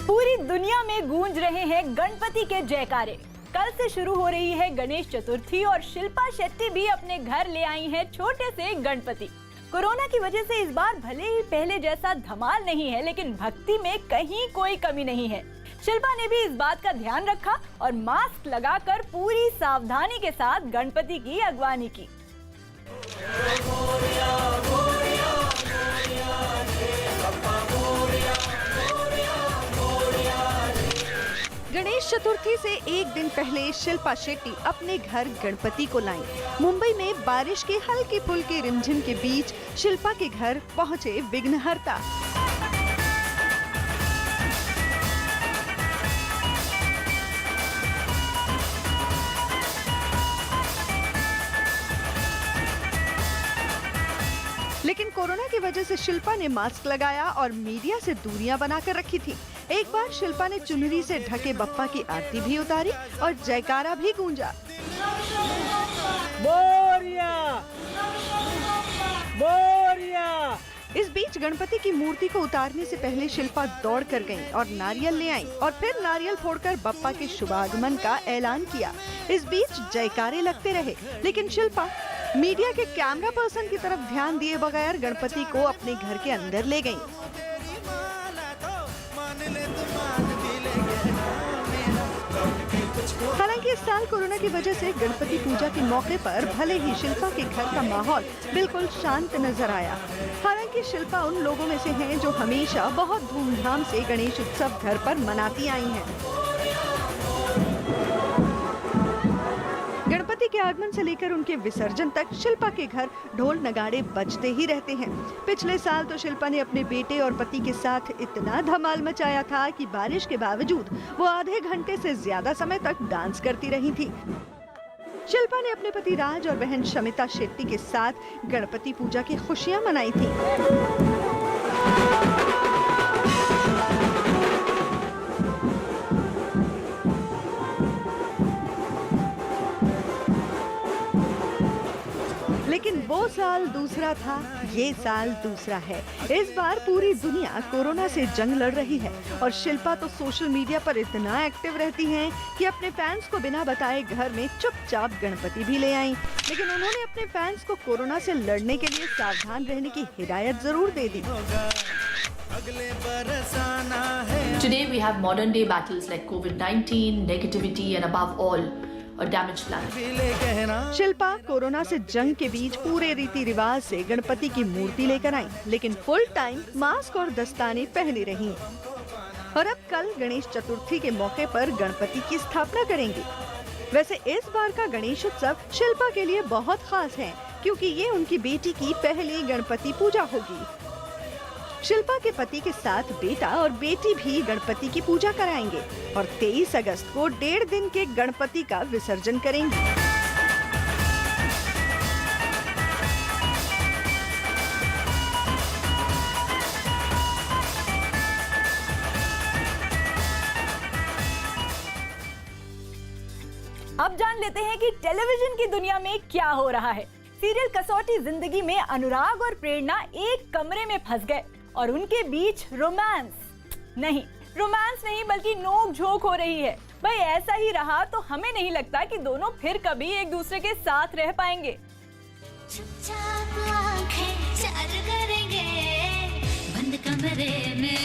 पूरी दुनिया में गूंज रहे हैं गणपति के जयकारे। कल से शुरू हो रही है गणेश चतुर्थी और शिल्पा शेट्टी भी अपने घर ले आई हैं छोटे से गणपति। कोरोना की वजह से इस बार भले ही पहले जैसा धमाल नहीं है, लेकिन भक्ति में कहीं कोई कमी नहीं है। शिल्पा ने भी इस बात का ध्यान रखा और मास्क लगाकर पूरी सावधानी के साथ गणपति की अगवानी की। गणेश चतुर्थी से एक दिन पहले शिल्पा शेट्टी अपने घर गणपति को लाईं। मुंबई में बारिश की हल्की फुल्की रिमझिम के बीच शिल्पा के घर पहुंचे विघ्नहर्ता। लेकिन कोरोना की वजह से शिल्पा ने मास्क लगाया और मीडिया से दूरियां बनाकर रखी थी। एक बार शिल्पा ने चुनरी से ढके बप्पा की आरती भी उतारी और जयकारा भी गूंजा। बोरिया, बोरिया। इस बीच गणपति की मूर्ति को उतारने से पहले शिल्पा दौड़ कर गयी और नारियल ले आई और फिर नारियल फोड़कर बप्पा के शुभागमन का ऐलान किया। इस बीच जयकारे लगते रहे, लेकिन शिल्पा मीडिया के कैमरा पर्सन की तरफ ध्यान दिए बगैर गणपति को अपने घर के अंदर ले गयी। हालांकि इस साल कोरोना की वजह से गणपति पूजा के मौके पर भले ही शिल्पा के घर का माहौल बिल्कुल शांत नजर आया। हालांकि शिल्पा उन लोगों में से हैं जो हमेशा बहुत धूमधाम से गणेश उत्सव घर पर मनाती आई हैं। गणपति के आगमन से लेकर उनके विसर्जन तक शिल्पा के घर ढोल नगाड़े बजते ही रहते हैं। पिछले साल तो शिल्पा ने अपने बेटे और पति के साथ इतना धमाल मचाया था कि बारिश के बावजूद वो आधे घंटे से ज्यादा समय तक डांस करती रही थी। शिल्पा ने अपने पति राज और बहन शमिता शेट्टी के साथ गणपति पूजा की खुशियां मनाई थी। लेकिन वो साल दूसरा था, ये साल दूसरा है। इस बार पूरी दुनिया कोरोना से जंग लड़ रही है और शिल्पा तो सोशल मीडिया पर इतना एक्टिव रहती हैं कि अपने फैंस को बिना बताए घर में चुपचाप गणपति भी ले आईं। लेकिन उन्होंने अपने फैंस को कोरोना से लड़ने के लिए सावधान रहने की हिदायत जरूर दे दी। Today we have modern day battles like COVID-19, negativity and above all a damaged planet. Shilpa corona से जंग के बीच पूरे रीति रिवाज से गणपति की मूर्ति लेकर आई, लेकिन फुल टाइम मास्क और दस्ताने पहने रही और अब कल गणेश चतुर्थी के मौके पर गणपति की स्थापना करेंगी। वैसे इस बार का गणेश उत्सव शिल्पा के लिए बहुत खास है, क्योंकि ये उनकी बेटी की पहली गणपति पूजा होगी। शिल्पा के पति के साथ बेटा और बेटी भी गणपति की पूजा कराएंगे और 23 अगस्त को 1.5 दिन के गणपति का विसर्जन करेंगे। अब जान लेते हैं कि टेलीविजन की दुनिया में क्या हो रहा है। सीरियल कसौटी जिंदगी में अनुराग और प्रेरणा एक कमरे में फंस गए और उनके बीच रोमांस नहीं बल्कि नोक झोंक हो रही है। भाई ऐसा ही रहा तो हमें नहीं लगता कि दोनों फिर कभी एक दूसरे के साथ रह पाएंगे। चुपचाप आंखें चार करेंगे, बंद कमरे में